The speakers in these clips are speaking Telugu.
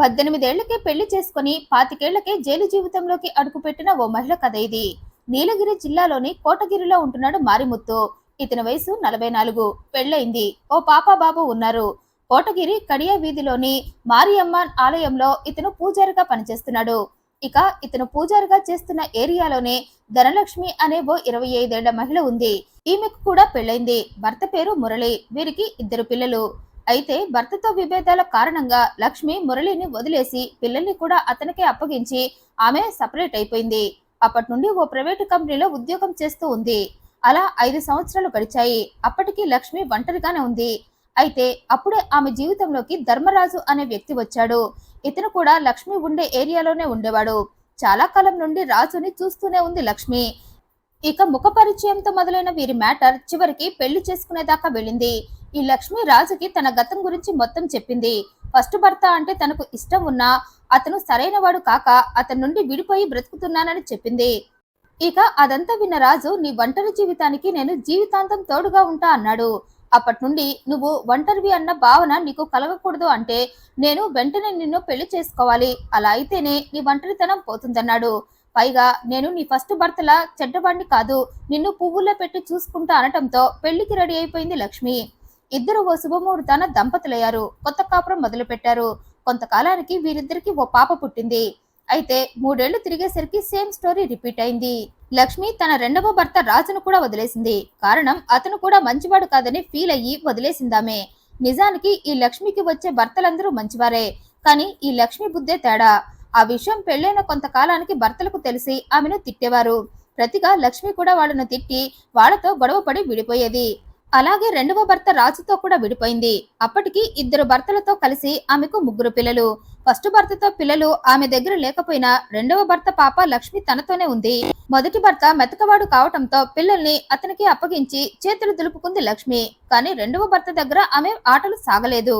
18 ఏళ్లకే పెళ్లి చేసుకుని 25 ఏళ్లకే జైలు జీవితంలోకి అడుగుపెట్టిన ఓ మహిళ కథ ఇది. నీలగిరి జిల్లాలోని కోటగిరిలో ఉంటున్నాడు మారిముత్తు. ఇతని వయసు 44. పెళ్లైంది. ఓ పాప బాబు ఉన్నారు. కోటగిరి కడియ వీధిలోని మారియమ్మ ఆలయంలో ఇతను పూజారిగా పనిచేస్తున్నాడు. ఇక ఇతను పూజారిగా చేస్తున్న ఏరియాలోనే ధనలక్ష్మి అనే ఓ 25 ఏళ్ల మహిళ ఉంది. ఈమెకు కూడా పెళ్లైంది. భర్త పేరు మురళి. వీరికి 2 పిల్లలు. అయితే భర్తతో విభేదాల కారణంగా లక్ష్మి మురళిని వదిలేసి పిల్లల్ని కూడా అతనికే అప్పగించి ఆమె సపరేట్ అయిపోయింది. అప్పటి నుండి ఓ ప్రైవేటు కంపెనీలో ఉద్యోగం చేస్తూ ఉంది. అలా 5 సంవత్సరాలు గడిచాయి. అప్పటికి లక్ష్మి ఒంటరిగానే ఉంది. అయితే అప్పుడే ఆమె జీవితంలోకి ధర్మరాజు అనే వ్యక్తి వచ్చాడు. ఇతను కూడా లక్ష్మి ఉండే ఏరియాలోనే ఉండేవాడు. చాలా కాలం నుండి రాజుని చూస్తూనే ఉంది లక్ష్మి. ఇక ముఖ పరిచయంతో మొదలైన వీరి మ్యాటర్ చివరికి పెళ్లి చేసుకునేదాకా వెళ్ళింది. ఈ లక్ష్మి రాజుకి తన గతం గురించి మొత్తం చెప్పింది. ఫస్ట్ భర్త అంటే తనకు ఇష్టం ఉన్నా అతను సరైన వాడు కాక అతని నుండి విడిపోయి బ్రతుకుతున్నానని చెప్పింది. ఇక అదంతా విన్న రాజు, నీ ఒంటరి జీవితానికి నేను జీవితాంతం తోడుగా ఉంటా అన్నాడు. అప్పటి నుండి నువ్వు ఒంటరివి అన్న భావన నీకు కలగకూడదు, అంటే నేను వెంటనే నిన్ను పెళ్లి చేసుకోవాలి, అలా అయితేనే నీ ఒంటరితనం పోతుందన్నాడు. పైగా నేను నీ ఫస్ట్ భర్తలా చెడ్డవాణ్ణి కాదు, నిన్ను పువ్వుల్లో పెట్టి చూసుకుంటా అనటంతో పెళ్లికి రెడీ అయిపోయింది లక్ష్మి. ఇద్దరు ఓ శుభముహూర్తాన దంపతులయ్యారు. కొత్త కాపురం మొదలు పెట్టారు. కొంతకాలానికి వీరిద్దరికి ఓ పాప పుట్టింది. అయితే 3 ఏళ్లు తిరిగేసరికి సేమ్ స్టోరీ రిపీట్ అయింది. లక్ష్మి తన రెండవ భర్త రాజును కూడా వదిలేసింది. కారణం అతను కూడా మంచివాడు కాదని ఫీల్ అయ్యి వదిలేసిందామే. నిజానికి ఈ లక్ష్మికి వచ్చే భర్తలందరూ మంచివారే, కానీ ఈ లక్ష్మి బుద్ధే తేడా. ఆ విషయం పెళ్లైన కొంతకాలానికి భర్తలకు తెలిసి ఆమెను తిట్టేవారు. ప్రతిగా లక్ష్మి కూడా వాళ్ళను తిట్టి వాళ్లతో గొడవపడి విడిపోయేది. అలాగే రెండవ భర్త రాజుతో కూడా విడిపోయింది. అప్పటికి 2 భర్తలతో కలిసి ఆమెకు 3 పిల్లలు. ఫస్ట్ భర్తతో పిల్లలు ఆమె దగ్గర లేకపోయినా రెండవ భర్త పాప లక్ష్మి తనతోనే ఉంది. మొదటి భర్త మెతకవాడు కావటంతో పిల్లల్ని అతనికి అప్పగించి చేతులు దులుపుకుంది లక్ష్మి. కానీ రెండవ భర్త దగ్గర ఆమె ఆటలు సాగలేదు.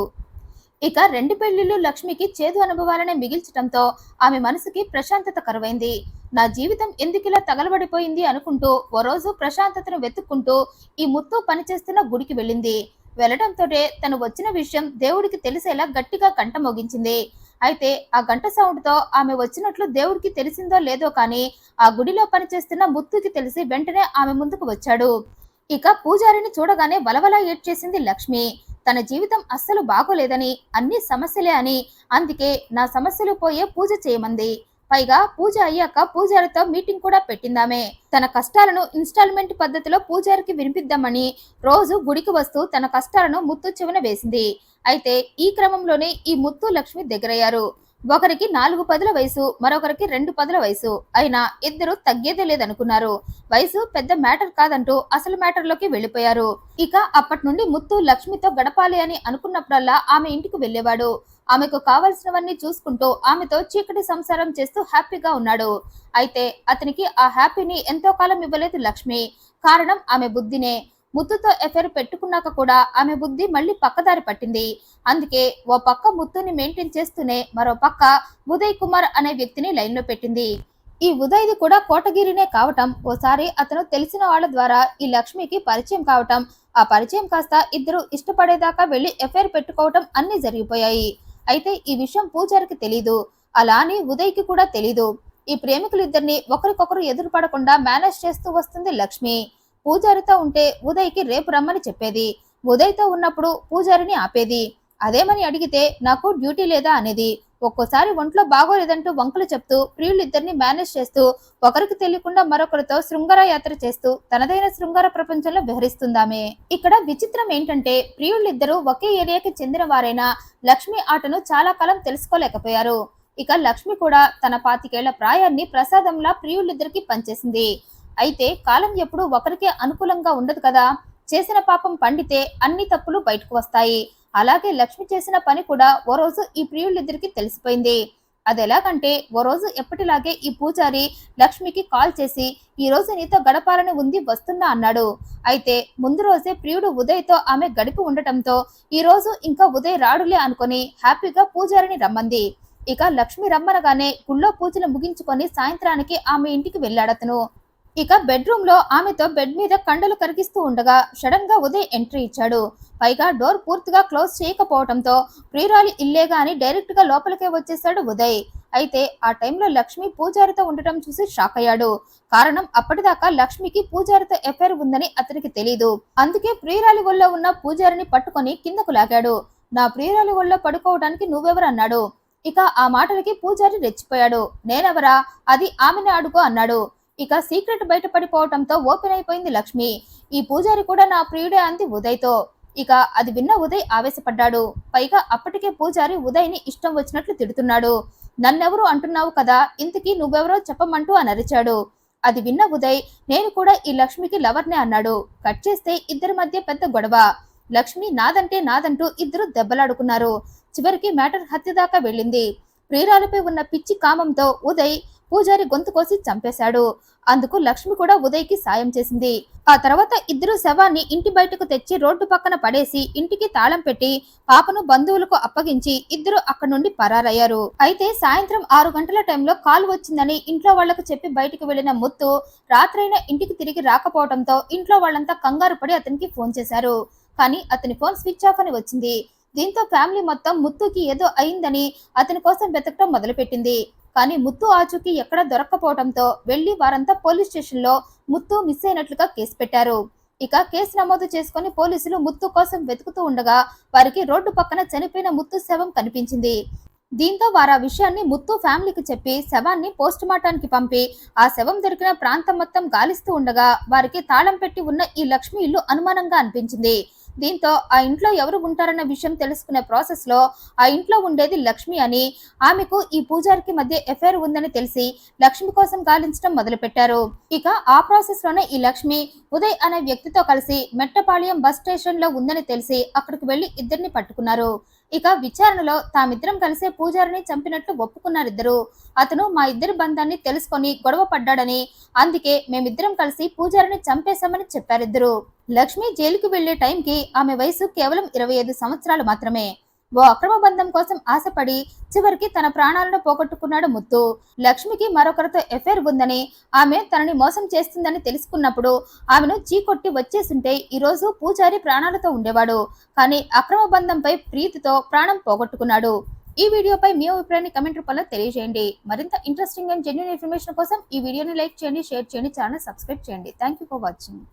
ఇక 2 పెళ్లిళ్లు లక్ష్మికి చేదు అనుభవాలనే మిగిల్చటంతో ఆమె మనసుకి ప్రశాంతత కరువైంది. నా జీవితం ఎందుకిలా తగలబడిపోయింది అనుకుంటూ ఓ రోజు ప్రశాంతతను వెతుక్కుంటూ ఈ ముత్తు పనిచేస్తున్న గుడికి వెళ్ళింది. వెళ్లడంతోటే తను వచ్చిన విషయం దేవుడికి తెలిసేలా గట్టిగా గంట మోగించింది. అయితే ఆ గంట సౌండ్తో ఆమె వచ్చినట్లు దేవుడికి తెలిసిందో లేదో కానీ ఆ గుడిలో పనిచేస్తున్న ముత్తుకి తెలిసి వెంటనే ఆమె ముందుకు వచ్చాడు. ఇక పూజారిని చూడగానే వలవలా ఏడ్చేసింది లక్ష్మి. తన జీవితం అస్సలు బాగోలేదని, అన్ని సమస్యలే అని, అందుకే నా సమస్యలు పోయే పూజ చేయమంది. పైగా పూజ అయ్యాక పూజారితో మీటింగ్ కూడా పెట్టిందామే. తన కష్టాలను ఇన్స్టాల్మెంట్ పద్ధతిలో పూజారికి వినిపిద్దామని రోజు గుడికి వస్తూ తన కష్టాలను ముత్తు చెవిన వేసింది. అయితే ఈ క్రమంలోనే ఈ ముత్తు లక్ష్మి దగ్గరయ్యారు. ఒకరికి 4 పదుల వయసు, మరొకరికి 2 పదుల వయసు. అయినా ఇద్దరు తగ్గేదే లేదనుకున్నారు. వయసు పెద్ద మ్యాటర్ కాదంటూ అసలు మ్యాటర్లోకి వెళ్లిపోయారు. ఇక అప్పటి నుండి ముత్తు లక్ష్మితో గడపాలి అని అనుకున్నప్పుడల్లా ఆమె ఇంటికి వెళ్లేవాడు. ఆమెకు కావలసినవన్నీ చూసుకుంటూ ఆమెతో చీకటి సంసారం చేస్తూ హ్యాపీగా ఉన్నాడు. అయితే అతనికి ఆ హ్యాపీని ఎంతో కాలం ఇవ్వలేదు లక్ష్మి. కారణం ఆమె బుద్ధినే. ముత్తుతో ఎఫైర్ పెట్టుకున్నాక కూడా ఆమె బుద్ధి మళ్ళీ పక్కదారి పట్టింది. అందుకే ఓ పక్క ముత్తుని మెయింటైన్ చేస్తూనే మరో పక్క ఉదయ్ కుమార్ అనే వ్యక్తిని లైన్లో పెట్టింది. ఈ ఉదయ్ది కూడా కోటగిరినే కావటం, ఓసారి అతను తెలిసిన వాళ్ళ ద్వారా ఈ లక్ష్మికి పరిచయం కావటం, ఆ పరిచయం కాస్త ఇద్దరు ఇష్టపడేదాకా వెళ్లి ఎఫైర్ పెట్టుకోవటం అన్ని జరిగిపోయాయి. అయితే ఈ విషయం పూజారికి తెలీదు. అలా అని ఉదయ్కి కూడా తెలీదు. ఈ ప్రేమికులిద్దరిని ఒకరికొకరు ఎదురుపడకుండా మేనేజ్ చేస్తూ వస్తుంది లక్ష్మి. పూజారితో ఉంటే ఉదయ్కి రేపు రమ్మని చెప్పేది. ఉదయ్తో ఉన్నప్పుడు పూజారిని ఆపేది. అదేమని అడిగితే నాకు డ్యూటీ లేదా అనేది. ఒక్కోసారి ఒంట్లో బాగోలేదంటూ వంకలు చెప్తూ ప్రియులిద్దరిని మేనేజ్ చేస్తూ ఒకరికి తెలియకుండా మరొకరితో శృంగార యాత్ర చేస్తూ తనదైన శృంగార ప్రపంచంలో విహరిస్తుందామే. ఇక్కడ విచిత్రం ఏంటంటే ప్రియులిద్దరూ ఒకే ఏరియాకి చెందిన వారైనా లక్ష్మి ఆటను చాలా కాలం తెలుసుకోలేకపోయారు. ఇక లక్ష్మి కూడా తన 25 ఏళ్ల ప్రాయాన్ని ప్రసాదంలా ప్రియులిద్దరికి పంచేసింది. అయితే కాలం ఎప్పుడూ ఒకరికే అనుకూలంగా ఉండదు కదా. చేసిన పాపం పండితే అన్ని తప్పులు బయటకు వస్తాయి. అలాగే లక్ష్మి చేసిన పని కూడా ఓ రోజు ఈ ప్రియులిద్దరికి తెలిసిపోయింది. అదెలాగంటే ఓ రోజు ఎప్పటిలాగే ఈ పూజారి లక్ష్మికి కాల్ చేసి ఈ రోజు నీతో గడపాలని ఉంది, వస్తున్నా అన్నాడు. అయితే ముందు రోజే ప్రియుడు ఉదయ్తో ఆమె గడిపి ఉండటంతో ఈ రోజు ఇంకా ఉదయ్ రాడులే అనుకుని హ్యాపీగా పూజారిని రమ్మంది. ఇక లక్ష్మి రమ్మనగానే గుళ్ళో పూజలు ముగించుకొని సాయంత్రానికి ఆమె ఇంటికి వెళ్ళాడతను. ఇక బెడ్రూమ్ లో ఆమెతో బెడ్ మీద కండలు కరిగిస్తూ ఉండగా సడన్ గా ఉదయ్ ఎంట్రీ ఇచ్చాడు. పైగా డోర్ పూర్తిగా క్లోజ్ చేయకపోవడంతో ప్రియురాలి ఇల్లేగా అని డైరెక్ట్ గా లోపలికే వచ్చేశాడు ఉదయ్. అయితే ఆ టైంలో లక్ష్మి పూజారితో ఉండటం చూసి షాక్ అయ్యాడు. కారణం అప్పటిదాకా లక్ష్మికి పూజారితో ఎఫైర్ ఉందని అతనికి తెలీదు. అందుకే ప్రియురాలి ఒళ్ళో ఉన్న పూజారిని పట్టుకొని కిందకు లాగాడు. నా ప్రియురాలి ఒళ్ళో పడుకోవడానికి నువ్వెవరన్నాడు. ఇక ఆ మాటలకి పూజారి రెచ్చిపోయాడు. నేనెవరా, అది ఆమెనే అడుగు అన్నాడు. ఇక సీక్రెట్ బయటపడిపోవటంతో ఓపెన్ అయిపోయింది లక్ష్మి. ఈ పూజారి కూడా నా ప్రియుడే అంది ఉదయ్తో. ఇక అది విన్న ఉదయ్ ఆవేశపడ్డాడు. పైగా అప్పటికే పూజారి ఉదయ్ని ఇష్టం వచ్చినట్లు తిడుతున్నాడు. నన్నెవరు అంటున్నావు కదా, ఇంతకీ నువ్వెవరో చెప్పమంటూ అని అరిచాడు. అది విన్న ఉదయ్ నేను కూడా ఈ లక్ష్మికి లవర్నే అన్నాడు. కట్ చేస్తే ఇద్దరి మధ్య పెద్ద గొడవ. లక్ష్మి నాదంటే నాదంటూ ఇద్దరు దెబ్బలాడుకున్నారు. చివరికి మ్యాటర్ హత్య దాకా వెళ్ళింది. ప్రియురాలపై ఉన్న పిచ్చి కామంతో ఉదయ్ పూజారి గొంతు కోసి చంపేశాడు. అందుకు లక్ష్మి కూడా ఉదయ్కి సాయం చేసింది. ఆ తర్వాత ఇద్దరు శవాన్ని ఇంటి బయటకు తెచ్చి రోడ్డు పక్కన పడేసి ఇంటికి తాళం పెట్టి పాపను బంధువులకు అప్పగించి ఇద్దరు అక్కడి నుండి పరారయ్యారు. అయితే సాయంత్రం 6 గంటల టైంలో కాల్ వచ్చిందని ఇంట్లో వాళ్లకు చెప్పి బయటకు వెళ్లిన ముత్తు రాత్రైనా ఇంటికి తిరిగి రాకపోవడంతో ఇంట్లో వాళ్ళంతా కంగారు పడి అతనికి ఫోన్ చేశారు. కానీ అతని ఫోన్ స్విచ్ ఆఫ్ అని వచ్చింది. దీంతో ఫ్యామిలీ మొత్తం ముత్తుకి ఏదో అయిందని అతని కోసం వెతకడం మొదలుపెట్టింది. కానీ ముత్తు ఆచూకీ ఎక్కడా దొరక్కపోవడంతో వెళ్లి వారంతా పోలీస్ స్టేషన్ లో ముత్తు మిస్ అయినట్లుగా కేసు పెట్టారు. ఇక కేసు నమోదు చేసుకుని పోలీసులు ముత్తు కోసం వెతుకుతూ ఉండగా వారికి రోడ్డు పక్కన చనిపోయిన ముత్తు శవం కనిపించింది. దీంతో వారు ఆ విషయాన్ని ముత్తు ఫ్యామిలీకి చెప్పి శవాన్ని పోస్ట్ మార్టానికి పంపి ఆ శవం దొరికిన ప్రాంతం మొత్తం గాలిస్తూ ఉండగా వారికి తాళం పెట్టి ఉన్న ఈ లక్ష్మి ఇల్లు అనుమానంగా అనిపించింది. దీంతో ఆ ఇంట్లో ఎవరు ఉంటారన్న విషయం తెలుసుకునే ప్రాసెస్ లో ఆ ఇంట్లో ఉండేది లక్ష్మి అని, ఆమెకు ఈ పూజారికి మధ్య ఎఫైర్ ఉందని తెలిసి లక్ష్మి కోసం గాలించడం మొదలు పెట్టారు. ఇక ఆ ప్రాసెస్ లోనే ఈ లక్ష్మి ఉదయ్ అనే వ్యక్తితో కలిసి మెట్టపాళయం బస్ స్టేషన్ లో ఉందని తెలిసి అక్కడికి వెళ్లి ఇద్దరిని పట్టుకున్నారు. ఇక విచారణలో తామిద్దరం కలిసే పూజారిని చంపినట్లు ఒప్పుకున్నారిద్దరు. అతను మా ఇద్దరి బంధాన్ని తెలుసుకొని గొడవ పడ్డాడని, అందుకే మేమిద్దరం కలిసి పూజారిని చంపేశామని చెప్పారిద్దరు. లక్ష్మి జైలుకి వెళ్లే టైంకి ఆమె వయసు కేవలం 25 సంవత్సరాలు మాత్రమే. ఓ అక్రమ బంధం కోసం ఆశపడి చివరికి తన ప్రాణాలను పోగొట్టుకున్నాడు ముత్తు. లక్ష్మికి మరొకరితో ఎఫైర్ ఉందని, ఆమె తనని మోసం చేస్తుందని తెలుసుకున్నప్పుడు ఆమెను చీకొట్టి వచ్చేస్తుంటే ఈరోజు పూజారి ప్రాణాలతో ఉండేవాడు. కానీ అక్రమ బంధంపై ప్రీతితో ప్రాణం పోగొట్టుకున్నాడు. ఈ వీడియోపై మీ అభిప్రాయాన్ని కమెంట్ రూపంలో తెలియజేయండి. మరింత ఇంట్రెస్టింగ్ అండ్ జెన్యూన్ ఇన్ఫర్మేషన్ కోసం ఈ వీడియోని లైక్ చేయండి, షేర్ చేయండి, ఛానల్ సబ్స్క్రైబ్ చేయండి. Thank you for watching.